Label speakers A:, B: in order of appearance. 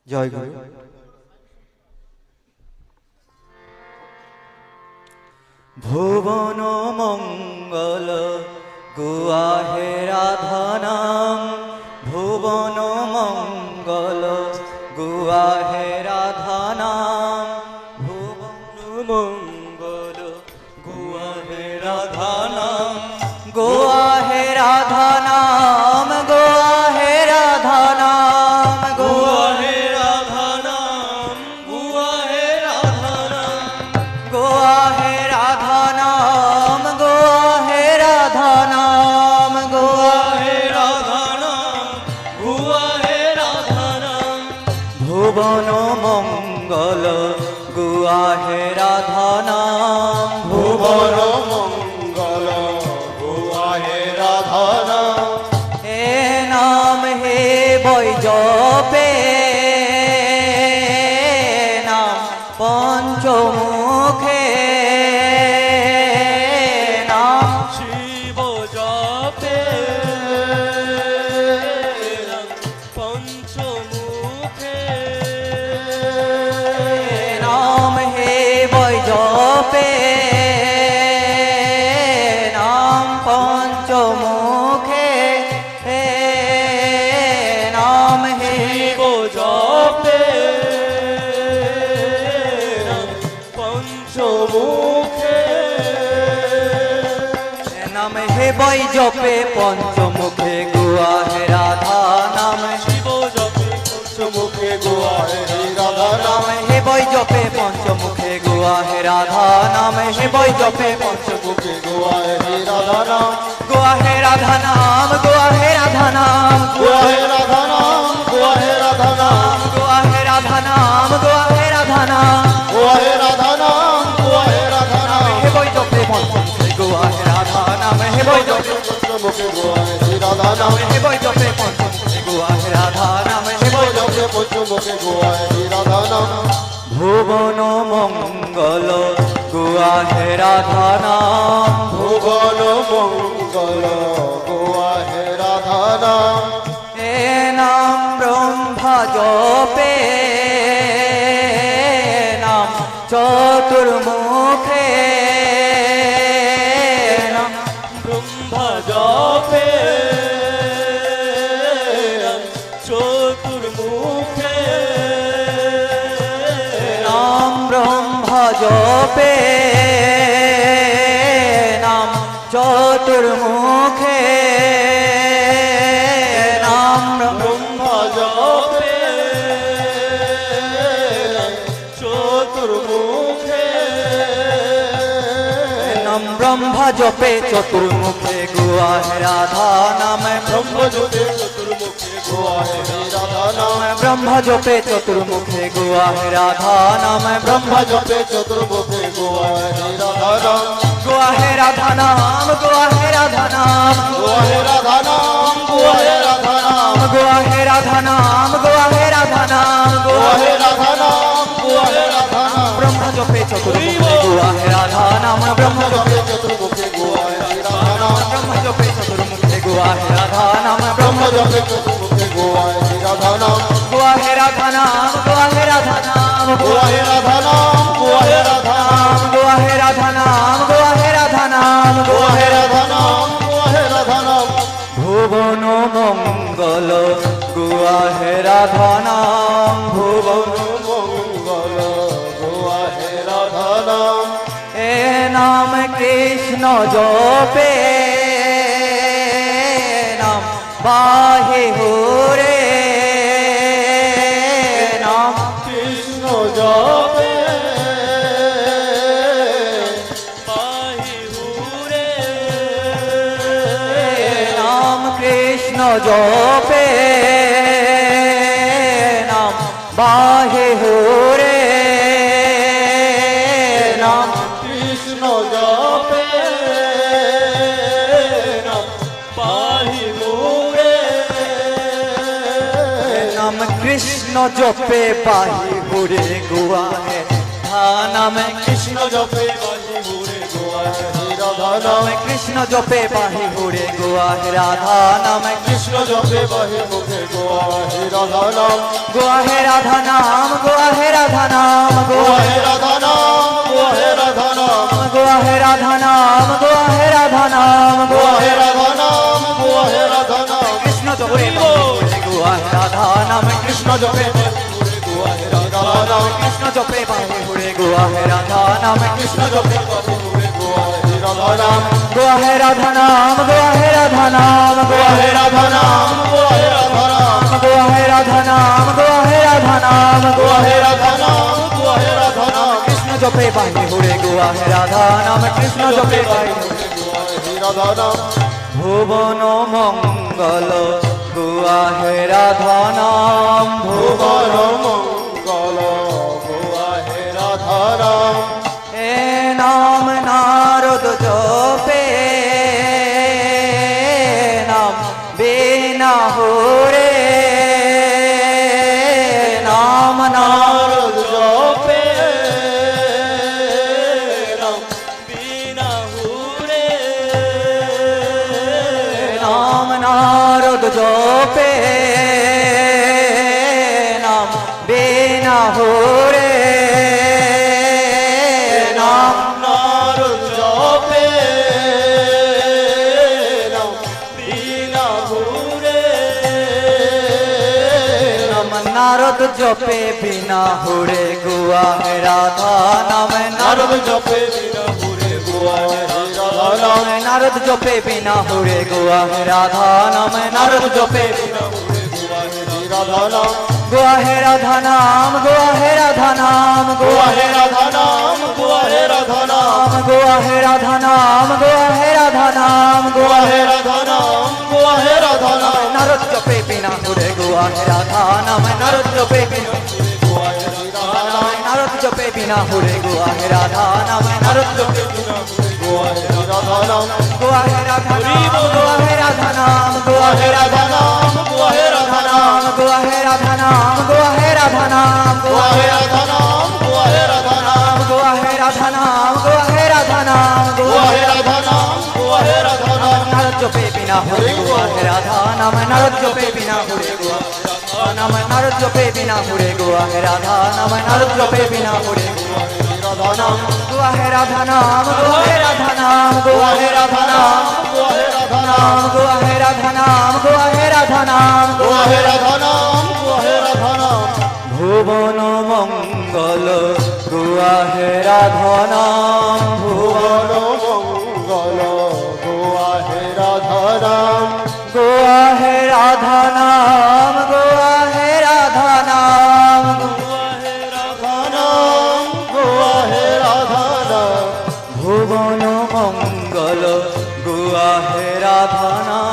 A: জয় গুরু। ভুবন মঙ্গল গুয়াহে রাধানাম, ভুবন মঙ্গল গুয়াহে রাধানাম, ভুবন মঙ্গল গুয়াহে রাধানাম, গুয়াহে রাধানাম, গুয়াহে রাধানাম, গুয়াহে রাধানাম, গুয়াহে রাধানাম, গুয়াহে রাধানাম, গুয়াহে রাধানাম, গুয়াহে রাধানাম, গুয়াহে রাধানাম, ভুবন মঙ্গল গুয়াহে রাধানাম, ভুবন
B: মঙ্গল গুয়াহে রাধানাম,
A: এ নাম হে বৈজপে নাম পঞ্চমুখে নাম
B: শিব জপে পঞ্চমুখে
A: নাম হে বৈজপে নাম পঞ্চমুখে নাম হে
B: শিব জপে পঞ্চমুখে
A: নাম হে বৈজপে পঞ্চমুখে গুয়াহে রাধা নাম,
B: শিব জপে পঞ্চমুখে গুয়াহে রাধানাম,
A: নাম হে বৈজপে পঞ্চমুখে গুয়াহে রাধা নাম, হে বৈজপে
B: পঞ্চমুখে গুয়াহে রাধানাম,
A: গুয়াহে রাধা নাম, গুয়াহে রাধা নাম,
B: গুয়াহে রাধানাম, গুয়াহে রাধানাম,
A: গুয়াহে রাধা নাম, গুয়াহে রাধা নাম,
B: গুয়াহে রাধানাম, গুয়াহে রাধানাম,
A: হে বৈজপে পঞ্চমুখে গুয়াহে রাধা নাম, হে বৈজপে
B: পঞ্চমুখে গুয়াহে রাধানাম,
A: হে বৈজপে পঞ্চমুখে গুয়াহে রাধা নাম, হে বৈজপে
B: পঞ্চমুখে গুয়াহে রাধানাম,
A: ভুবন মঙ্গল গুয়াহে রাধা নাম,
B: ভুবন মঙ্গল গুয়াহে রাধানাম,
A: এ নাম ব্রহ্মা জপে নাম চতুর্মুখে নাম
B: ব্রহ্মা জপে চতুর্মুখে
A: নাম ব্রহ্মা জপে নাম চতুর্মুখে নাম
B: ব্রহ্মা জপে চতুর্মুখে
A: নাম ব্রহ্মা জপে চতুর্মুখে গুয়াহে রাধা নাম,
B: ব্রহ্ম জপে চতুর্মুখে গুয়াহে রাধানাম,
A: ব্রহ্মা জপে চতুর্মুখে গুয়াহে রাধা নাম,
B: ব্রহ্মা জপে চতুর্মুখে গুয়াহে রাধানাম,
A: গুয়াহে রাধা নাম, গুয়াহে রাধা নাম,
B: গুয়াহে রাধানাম, গুয়াহে রাধানাম,
A: গুয়াহে রাধা নাম, গুয়াহে রাধা নাম,
B: গুয়াহে রাধানাম, গুয়াহে রাধানাম,
A: ব্রহ্মা জপে চতুর্মুখে গুয়াহে রাধা নাম, ব্রহ্মা জপে
B: চতুর্মুখে গুয়াহে রাধানাম,
A: ব্রহ্মা জপে চতুর্মুখে গুয়াহে রাধা নাম,
B: ব্রহ্ম জপে চতুর্মুখে গুয়াহে রাধানাম,
A: গুয়াহে রাধা নাম, গুয়াহে রাধা নাম,
B: গুয়াহে রাধানাম, গুয়াহে রাধানাম,
A: গুয়াহে রাধা নাম, গুয়াহে রাধা নাম,
B: গুয়াহে রাধানাম, গুয়াহে রাধানাম,
A: ভুবন মঙ্গল গুয়াহে রাধা নাম, ভুবন
B: মঙ্গল গুয়াহে রাধানাম,
A: এ নাম কৃষ্ণ জপে নাম বাহে হোরে নাম
B: কৃষ্ণ জপে বাহিরে
A: নাম কৃষ্ণ জপে নাম বাহে হোরে নাম
B: কৃষ্ণ জপে বাহিরে
A: নাম কৃষ্ণ জপে বাহি ঘুরে গুয়াহে ধা নাম
B: কৃষ্ণ জপে বাহিরে গুয়াহে রাধা নাম
A: নাম কৃষ্ণ জপে বাহি হুড়ে গোয়া হে রাধা নাম
B: কৃষ্ণ জপে বাহে মুখে গোয়া হে রাধা নাম
A: গোয়া হে রাধা নাম গোয়া হে রাধা নাম
B: গোয়া হে রাধা নাম গোয়া হে রাধা নাম
A: গোয়া হে রাধা নাম গোয়া হে রাধা নাম
B: গোয়া হে রাধা নাম গোয়া হে রাধা নাম
A: কৃষ্ণ জপে গোয়া হে রাধা নাম কৃষ্ণ জপে
B: গোয়া হে রাধা নাম
A: কৃষ্ণ জপে বাহি হুড়ে গোয়া হে রাধা নাম কৃষ্ণ জপে
B: গোয়া হে রাধা নাম
A: গোয়া হে রাধা নাম গোয়া হে রাধা নাম
B: গোয়া হে রাধা নাম গোয়া হে রাধা নাম
A: গোয়া হে রাধা নাম গোয়া হে রাধা নাম
B: গোয়া হে রাধা নাম গোয়া হে রাধা নাম
A: কৃষ্ণ জপে বাহি হুড়ে গোয়া হে রাধা নাম কৃষ্ণ জপে বাহি
B: গোয়া হে রাধা নাম
A: ভুবন মঙ্গল গোয়া হে রাধা নাম
B: ভুবন মঙ্গল গোয়া হে রাধা নাম
A: এ নাম নারদ জপে নাম বিনা হুরে নাম নারদ
B: নারদ জপে নাম বিনা হুরে
A: নাম নারদ জপে নাম বিনা হুরে নাম
B: নারদ জপে নাম বিনা হুরে
A: নাম নারদ জপে বিনা হুরে গোয়া হে রাধা নাম
B: নারদ
A: নারদ
B: জপে বিনা হুরে গোয়া হে রাধা নাম
A: নারদ জপে বিনা হুরে গোয়া হে রাধা নাম নারদ জপে
B: বিনা হুরে গোয়া হে রাধা নাম
A: গোয়া হে রাধা নাম গোয়া হে রাধা নাম
B: গোয়া হে রাধা নাম গোয়া হে রাধা নাম
A: গোয়া হে রাধা নাম গোয়া হে রাধা নাম
B: গোয়া হে রাধা নাম গোয়া হে রাধা নাম
A: নারদ জপে বিনা হুরে গোয়া হে রাধা নাম নারদ জপে বিনা
B: গোয়া হে রাধা নাম
A: নারদ জপে বিনা হুরে গোয়া হে রাধা নাম নারদ জপে
B: গোয়া হে রাধা নাম
A: গোয়া হে রাধা নাম গোয়া হে রাধা নাম গোয়া
B: গোয়া হে রাধা নাম গোয়া হে রাধা নাম
A: গোয়া হে রাধা নাম গোয়া হে রাধা নাম
B: গোয়া হে রাধা নাম গোয়া হে রাধা নাম
A: গোয়া হে রাধা নাম গোয়া হে রাধা নাম
B: গোয়া হে রাধা নাম গোয়া হে রাধা নাম
A: নারদ জপে বিনা হুরে গোয়া হে রাধা নাম নারদ জপে বিনা হুরে গোয়া নাম নারদ জপে বিনা হুরে গোয়া হে রাধা নাম নারদ জপে বিনা হুরে
B: রাধা নাম
A: গোয়া হে রাধা নাম গোয়া হে রাধা নাম গোয়া হে রাধা নাম
B: গোয়া হে রাধা নাম
A: গোয়া হে রাধা নাম গোয়া হে রাধা নাম
B: গোয়া হে রাধা নাম গোয়া হে রাধা নাম
A: ভুবন মঙ্গল গোয়া হে রাধা নাম
B: ভুবন মঙ্গল গোয়া হে রাধা নাম
A: গোয়া হে রাধা নাম গোয়া হে রাধা নাম
B: গোয়া হে রাধা নাম গোয়া হে রাধা নাম
A: ভুবন মঙ্গল গোয়া হে রাধা নাম